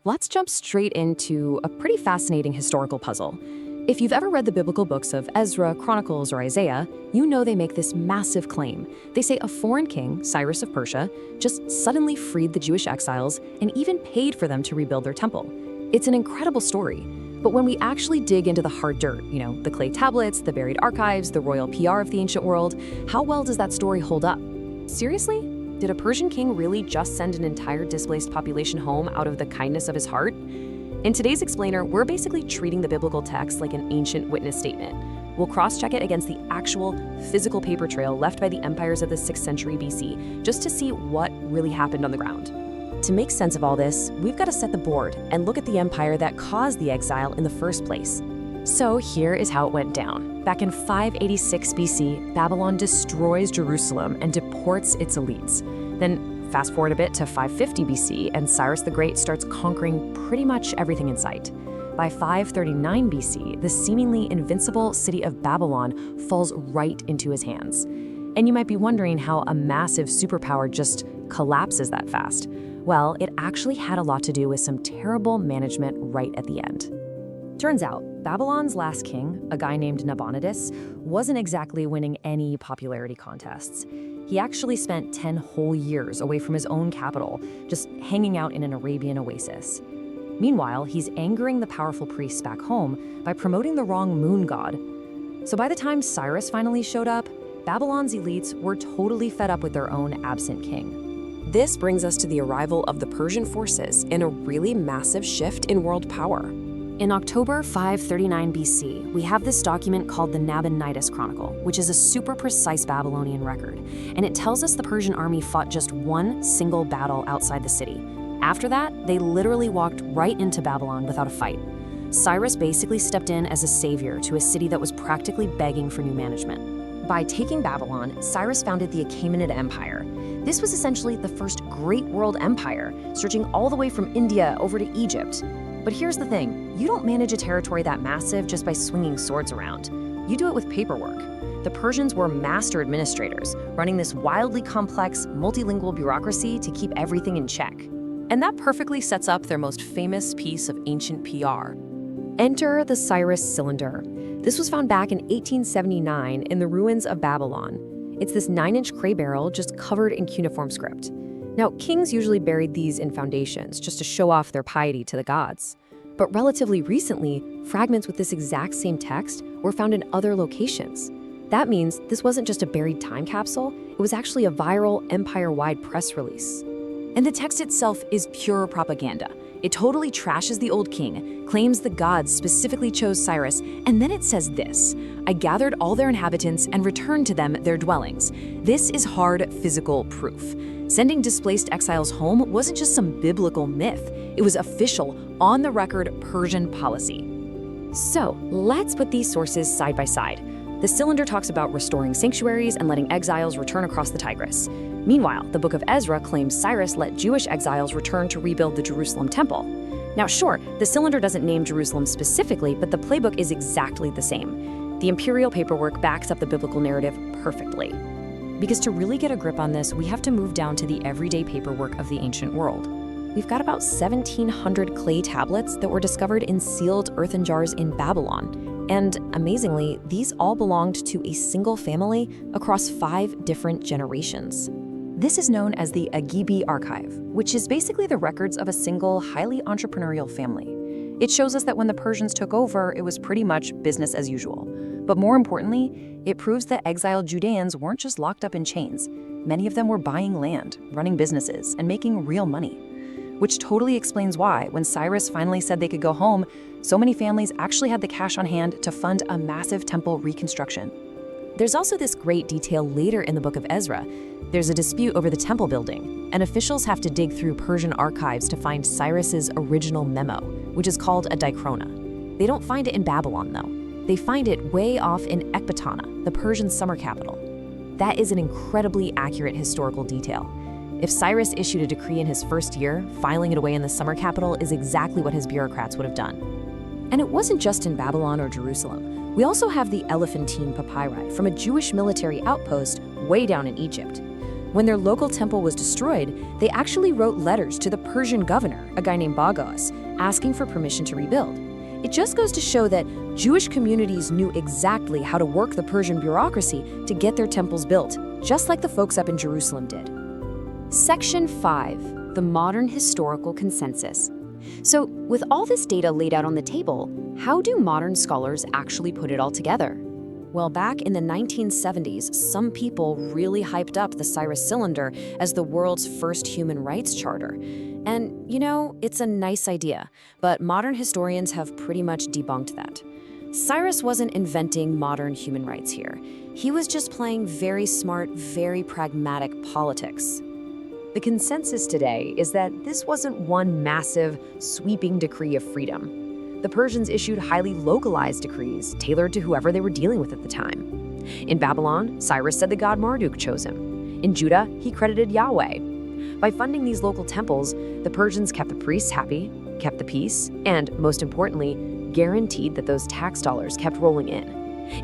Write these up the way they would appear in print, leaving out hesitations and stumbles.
let's jump straight into a pretty fascinating historical puzzle. If you've ever read the biblical books of Ezra, Chronicles, or Isaiah, you know they make this massive claim. They say a foreign king, Cyrus of Persia, just suddenly freed the Jewish exiles and even paid for them to rebuild their temple. It's an incredible story. But when we actually dig into the hard dirt, the clay tablets, the buried archives, the royal PR of the ancient world, how well does that story hold up? Seriously? Did a Persian king really just send an entire displaced population home out of the kindness of his heart? In today's Explainer, we're basically treating the biblical text like an ancient witness statement. We'll cross-check it against the actual physical paper trail left by the empires of the 6th century BC, just to see what really happened on the ground. To make sense of all this, we've got to set the board and look at the empire that caused the exile in the first place. So here is how it went down. Back in 586 BC, Babylon destroys Jerusalem and deports its elites. Then fast forward a bit to 550 BC, and Cyrus the Great starts conquering pretty much everything in sight. By 539 BC, the seemingly invincible city of Babylon falls right into his hands. And you might be wondering how a massive superpower just collapses that fast. Well, it actually had a lot to do with some terrible management right at the end. Turns out, Babylon's last king, a guy named Nabonidus, wasn't exactly winning any popularity contests. He actually spent 10 whole years away from his own capital, just hanging out in an Arabian oasis. Meanwhile, he's angering the powerful priests back home by promoting the wrong moon god. So by the time Cyrus finally showed up, Babylon's elites were totally fed up with their own absent king. This brings us to the arrival of the Persian forces and a really massive shift in world power. In October 539 BC, we have this document called the Nabonidus Chronicle, which is a super precise Babylonian record, and it tells us the Persian army fought just one single battle outside the city. After that, they literally walked right into Babylon without a fight. Cyrus basically stepped in as a savior to a city that was practically begging for new management. By taking Babylon, Cyrus founded the Achaemenid Empire. This was essentially the first great world empire, stretching all the way from India over to Egypt. But here's the thing, you don't manage a territory that massive just by swinging swords around. You do it with paperwork. The Persians were master administrators, running this wildly complex, multilingual bureaucracy to keep everything in check. And that perfectly sets up their most famous piece of ancient PR. Enter the Cyrus Cylinder. This was found back in 1879 in the ruins of Babylon. It's this 9-inch clay barrel just covered in cuneiform script. Now, kings usually buried these in foundations just to show off their piety to the gods. But relatively recently, fragments with this exact same text were found in other locations. That means this wasn't just a buried time capsule, it was actually a viral, empire-wide press release. And the text itself is pure propaganda. It totally trashes the old king, claims the gods specifically chose Cyrus, and then it says this: "I gathered all their inhabitants and returned to them their dwellings." This is hard physical proof. Sending displaced exiles home wasn't just some biblical myth. It was official, on-the-record Persian policy. So let's put these sources side by side. The Cylinder talks about restoring sanctuaries and letting exiles return across the Tigris. Meanwhile, the book of Ezra claims Cyrus let Jewish exiles return to rebuild the Jerusalem temple. Now sure, the Cylinder doesn't name Jerusalem specifically, but the playbook is exactly the same. The imperial paperwork backs up the biblical narrative perfectly. Because to really get a grip on this, we have to move down to the everyday paperwork of the ancient world. We've got about 1,700 clay tablets that were discovered in sealed earthen jars in Babylon. And amazingly, these all belonged to a single family across 5 different generations. This is known as the Agibi Archive, which is basically the records of a single, highly entrepreneurial family. It shows us that when the Persians took over, it was pretty much business as usual. But more importantly, it proves that exiled Judeans weren't just locked up in chains. Many of them were buying land, running businesses, and making real money. Which totally explains why, when Cyrus finally said they could go home, so many families actually had the cash on hand to fund a massive temple reconstruction. There's also this great detail later in the book of Ezra. There's a dispute over the temple building, and officials have to dig through Persian archives to find Cyrus's original memo, which is called a dichrona. They don't find it in Babylon, though. They find it way off in Ecbatana, the Persian summer capital. That is an incredibly accurate historical detail. If Cyrus issued a decree in his first year, filing it away in the summer capital is exactly what his bureaucrats would have done. And it wasn't just in Babylon or Jerusalem. We also have the Elephantine Papyri from a Jewish military outpost way down in Egypt. When their local temple was destroyed, they actually wrote letters to the Persian governor, a guy named Bagos, asking for permission to rebuild. It just goes to show that Jewish communities knew exactly how to work the Persian bureaucracy to get their temples built, just like the folks up in Jerusalem did. Section 5, the modern historical consensus. So, with all this data laid out on the table, how do modern scholars actually put it all together? Well, back in the 1970s, some people really hyped up the Cyrus Cylinder as the world's first human rights charter. And, it's a nice idea, but modern historians have pretty much debunked that. Cyrus wasn't inventing modern human rights here. He was just playing very smart, very pragmatic politics. The consensus today is that this wasn't one massive, sweeping decree of freedom. The Persians issued highly localized decrees tailored to whoever they were dealing with at the time. In Babylon, Cyrus said the god Marduk chose him. In Judah, he credited Yahweh. By funding these local temples, the Persians kept the priests happy, kept the peace, and, most importantly, guaranteed that those tax dollars kept rolling in.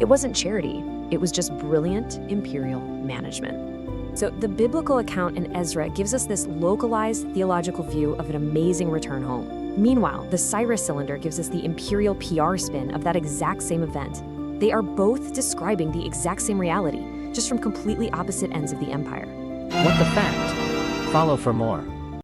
It wasn't charity, it was just brilliant imperial management. So the biblical account in Ezra gives us this localized theological view of an amazing return home. Meanwhile, the Cyrus Cylinder gives us the imperial PR spin of that exact same event. They are both describing the exact same reality, just from completely opposite ends of the empire. What the Fact? Follow for more.